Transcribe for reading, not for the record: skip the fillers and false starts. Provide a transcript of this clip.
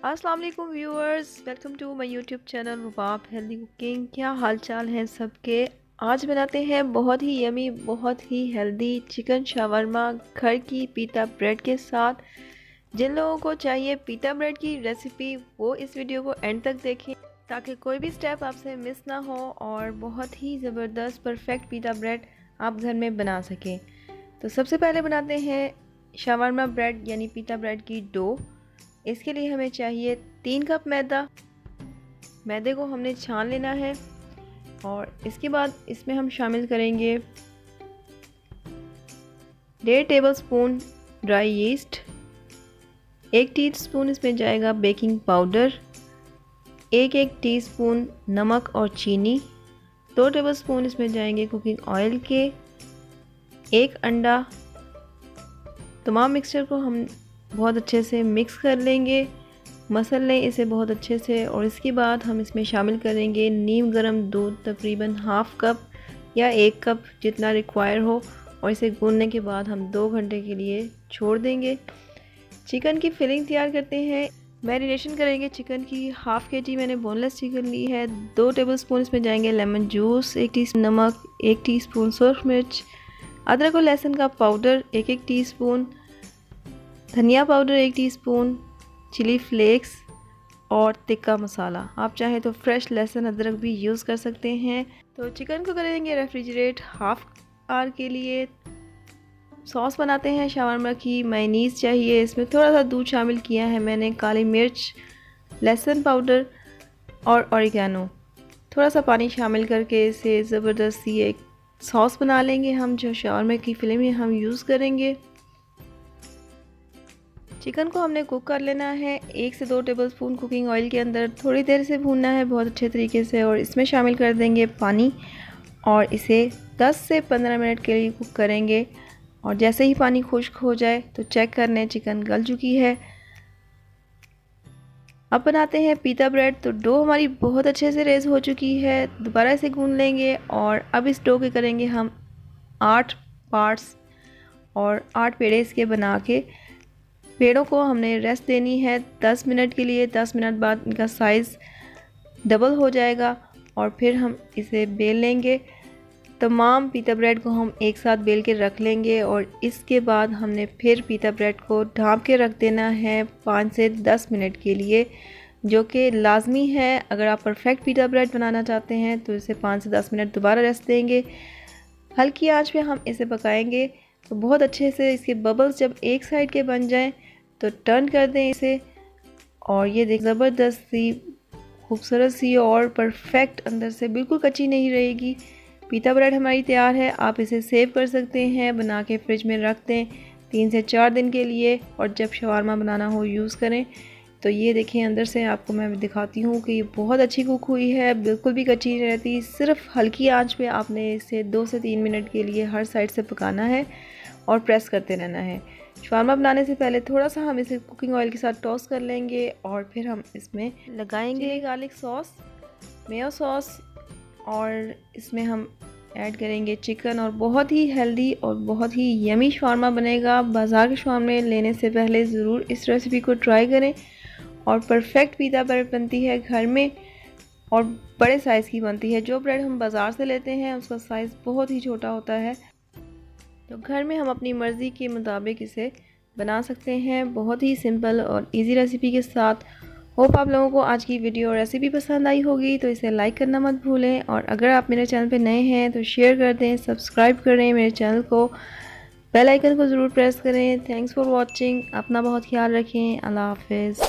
अस्सलाम वालेकुम viewers, welcome to my YouTube channel Rubab healthy cooking. क्या हाल चाल है सबके। आज बनाते हैं बहुत ही यमी, बहुत ही हेल्दी चिकन शावरमा घर की पीता ब्रेड के साथ। जिन लोगों को चाहिए पीता ब्रेड की रेसिपी वो इस वीडियो को एंड तक देखें ताकि कोई भी स्टेप आपसे मिस ना हो और बहुत ही ज़बरदस्त परफेक्ट पीता ब्रेड आप घर में बना सकें। तो सबसे पहले बनाते हैं शावरमा ब्रेड यानी पीता ब्रेड की डो। इसके लिए हमें चाहिए 3 कप मैदा। मैदे को हमने छान लेना है और इसके बाद इसमें हम शामिल करेंगे 1.5 टेबलस्पून ड्राई यीस्ट, 1 टीस्पून इसमें जाएगा बेकिंग पाउडर, 1 टीस्पून नमक और चीनी, 2 टेबलस्पून इसमें जाएंगे कुकिंग ऑयल के, 1 अंडा। तमाम मिक्सचर को हम बहुत अच्छे से मिक्स कर लेंगे, मसल लें इसे बहुत अच्छे से। और इसके बाद हम इसमें शामिल करेंगे नीम गर्म दूध, तकरीबन हाफ़ कप या 1 कप जितना रिक्वायर हो, और इसे गूंदने के बाद हम 2 घंटे के लिए छोड़ देंगे। चिकन की फिलिंग तैयार करते हैं। मैरिनेशन करेंगे चिकन की। हाफ़ केजी मैंने बोनलेस चिकन ली है। 2 टेबलस्पून इसमें जाएंगे लेमन जूस, 1 टीस्पून नमक, 1 टीस्पून सुरख मिर्च, अदरक और लहसुन का पाउडर 1 टीस्पून, धनिया पाउडर 1 टीस्पून, चिली फ्लेक्स और तिक्का मसाला। आप चाहें तो फ्रेश लहसुन अदरक भी यूज़ कर सकते हैं। तो चिकन को करेंगे रेफ्रिजरेट हाफ आवर के लिए। सॉस बनाते हैं शावरमा की। मेयोनीज़ चाहिए, इसमें थोड़ा सा दूध शामिल किया है मैंने, काली मिर्च, लहसुन पाउडर और ऑरिगेनो। थोड़ा सा पानी शामिल करके इसे ज़बरदस्त सी एक सॉस बना लेंगे हम, जो शावरमा की फिलिंग में हम यूज़ करेंगे। चिकन को हमने कुक कर लेना है 1 से 2 टेबलस्पून कुकिंग ऑयल के अंदर। थोड़ी देर से भूनना है बहुत अच्छे तरीके से, और इसमें शामिल कर देंगे पानी और इसे 10 से 15 मिनट के लिए कुक करेंगे। और जैसे ही पानी खुश्क हो जाए तो चेक कर लें चिकन गल चुकी है। अब बनाते हैं पीता ब्रेड। तो डो हमारी बहुत अच्छे से रेज़ हो चुकी है। दोबारा इसे गूंद लेंगे और अब इस डो के करेंगे हम 8 पार्ट्स और 8 पेड़े इसके बना के पेड़ों को हमने रेस्ट देनी है 10 मिनट के लिए। 10 मिनट बाद इनका साइज़ डबल हो जाएगा और फिर हम इसे बेल लेंगे। तमाम पीता ब्रेड को हम एक साथ बेल के रख लेंगे और इसके बाद हमने फिर पीता ब्रेड को ढाँप के रख देना है 5 से 10 मिनट के लिए, जो कि लाजमी है। अगर आप परफेक्ट पीता ब्रेड बनाना चाहते हैं तो इसे 5 से 10 मिनट दोबारा रेस्ट देंगे। हल्की आंच पे हम इसे पकाएंगे। तो बहुत अच्छे से इसके बबल्स जब एक साइड के बन जाएं तो टर्न कर दें इसे, और ये देख ज़बरदस्त सी खूबसूरत सी और परफेक्ट अंदर से बिल्कुल कच्ची नहीं रहेगी। पीता ब्रेड हमारी तैयार है। आप इसे सेव कर सकते हैं, बना के फ्रिज में रख दें 3 से 4 दिन के लिए, और जब शवारमा बनाना हो यूज़ करें। तो ये देखें अंदर से आपको मैं दिखाती हूँ कि ये बहुत अच्छी कुक हुई है, बिल्कुल भी कच्ची नहीं रहती। सिर्फ हल्की आंच पे आपने इसे 2 से 3 मिनट के लिए हर साइड से पकाना है और प्रेस करते रहना है। शवारमा बनाने से पहले थोड़ा सा हम इसे कुकिंग ऑयल के साथ टॉस कर लेंगे और फिर हम इसमें लगाएंगे गार्लिक सॉस, मेयो सॉस, और इसमें हम ऐड करेंगे चिकन। और बहुत ही हेल्दी और बहुत ही यमी शवारमा बनेगा। बाज़ार के शवारमे लेने से पहले ज़रूर इस रेसिपी को ट्राई करें। और परफेक्ट पीता ब्रेड बनती है घर में और बड़े साइज़ की बनती है। जो ब्रेड हम बाज़ार से लेते हैं उसका साइज़ बहुत ही छोटा होता है। तो घर में हम अपनी मर्ज़ी के मुताबिक इसे बना सकते हैं, बहुत ही सिंपल और इजी रेसिपी के साथ। होप आप लोगों को आज की वीडियो रेसिपी पसंद आई होगी। तो इसे लाइक करना मत भूलें, और अगर आप मेरे चैनल पे नए हैं तो शेयर कर दें, सब्सक्राइब करें मेरे चैनल को, बेल आइकन को ज़रूर प्रेस करें। Thanks for watching. अपना बहुत ख्याल रखें। अल्लाह हाफिज़।